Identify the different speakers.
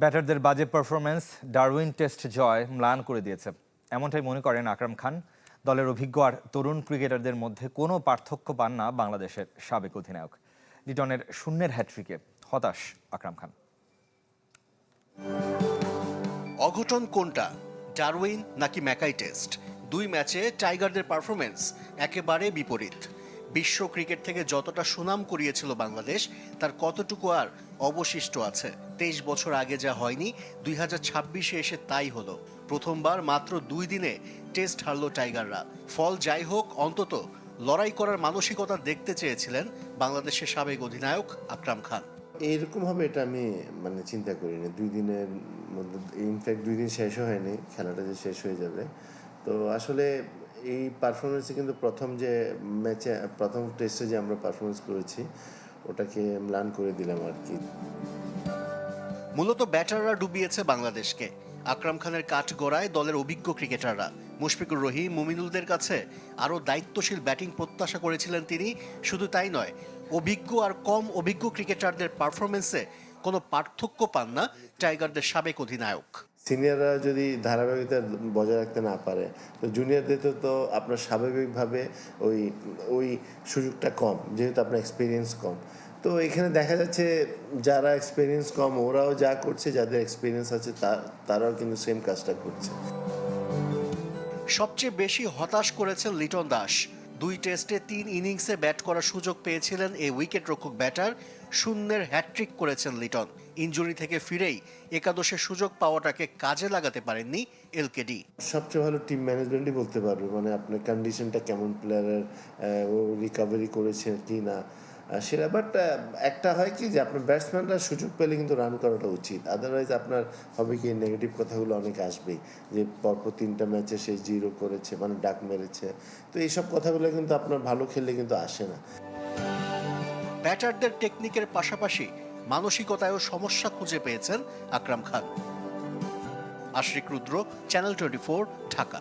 Speaker 1: ব্যাটারদের বাজে performance Darwin test জয় ম্লান করে দিয়েছে, এমনটাই মনে করেন আকরাম খান। দলের অভিজ্ঞ আর তরুণ ক্রিকেটারদের মধ্যে কোনো পার্থক্য পান না বাংলাদেশের সাবেক অধিনায়ক। লিটনের শূন্যের হ্যাট্রিকে হতাশ আকরাম খান।
Speaker 2: অঘটন কোনটা, ডারউইন নাকি ম্যাকাই টেস্ট? দুই ম্যাচে টাইগারদের পারফরমেন্স একেবারে বিপরীত। বিশ্ব ক্রিকেট থেকে যতটা সুনাম কুড়িয়েছিল বাংলাদেশ, তার কতটুকু আর অবশিষ্ট আছে? 23 বছর আগে যা হয়নি, 2026-এ এসে তাই হলো। প্রথমবার মাত্র 2 দিনে টেস্ট হারল টাইগাররা। ফল যাই হোক, অন্তত লড়াই করার মানসিকতা দেখতে চেয়েছিলেন বাংলাদেশের সাবেক অধিনায়ক আকরাম খান।
Speaker 3: এইরকম হবে এটা আমি চিন্তা করিনি। 2 দিনের মধ্যে, ইনফ্যাক্ট 2 দিন শেষও হয়নি, খেলাটা যে শেষ হয়ে যাবে। তো আসলে এই পারফরমেন্সে কিন্তু প্রথম টেস্টে যে আমরা পারফরমেন্স করেছি ওটাকে ম্লান করে দিলাম আর কি।
Speaker 2: মূলত ব্যাটাররা ডুবিয়েছে বাংলাদেশকে। আকরাম খানের কাঠগড়ায় দলের অভিজ্ঞ ক্রিকেটাররা মুশফিকুর রহিম, মুমিনুলদের কাছে আরও দায়িত্বশীল ব্যাটিং প্রত্যাশা করেছিলেন তিনি। শুধু তাই নয়, অভিজ্ঞ আর কম অভিজ্ঞ ক্রিকেটারদের পারফরমেন্সে কোনো পার্থক্য পান না টাইগারদের সাবেক অধিনায়ক।
Speaker 3: সিনিয়ররা যদি ধারাবাহিকতা বজায় রাখতে না পারে, তো জুনিয়রদের তো আপনার স্বাভাবিকভাবে ওই সুযোগটা কম, যেহেতু আপনার এক্সপিরিয়েন্স কম। তো এখানে দেখা যাচ্ছে যারা এক্সপিরিয়েন্স কম ওরাও যা করছে, যাদের এক্সপিরিয়েন্স আছে তারাও কিন্তু সেম কাজটা করছে।
Speaker 2: সবচেয়ে বেশি হতাশ করেছেন লিটন দাস। 2 টেস্টে 3 ইনিংসে ব্যাট করার সুযোগ পেয়েছিলেন এই উইকেট রক্ষক ব্যাটার। শূন্যের হ্যাট্রিক করেছেন লিটন। ইনজুরি থেকে ফিরেই একাদশের সুযোগ পাওয়াটাকে কাজে লাগাতে পারেননি এলকেডি।
Speaker 3: সবচেয়ে ভালো টিম ম্যানেজমেন্টই বলতে পারবে, আপনার কন্ডিশনটা কেমন, প্লেয়ারের ও রিকভারি করেছে কি না সেটা। বাট একটা হয় কি যে আপনার ব্যাটসম্যানরা সুযোগ পেলে কিন্তু রান করাটা উচিত। আদারওয়াইজ আপনার হবে কি, নেগেটিভ কথাগুলো অনেক আসবেই, যে পরপর 3টা ম্যাচে সে 0 করেছে, ডাক মেরেছে। তো এইসব কথাগুলো কিন্তু আপনার ভালো খেললে কিন্তু আসে না।
Speaker 2: ব্যাটারদের টেকনিকের পাশাপাশি মানসিকতায়ও সমস্যা খুঁজে পেয়েছেন আকরাম খান। আশরিক রুদ্র, চ্যানেল 24, ঢাকা।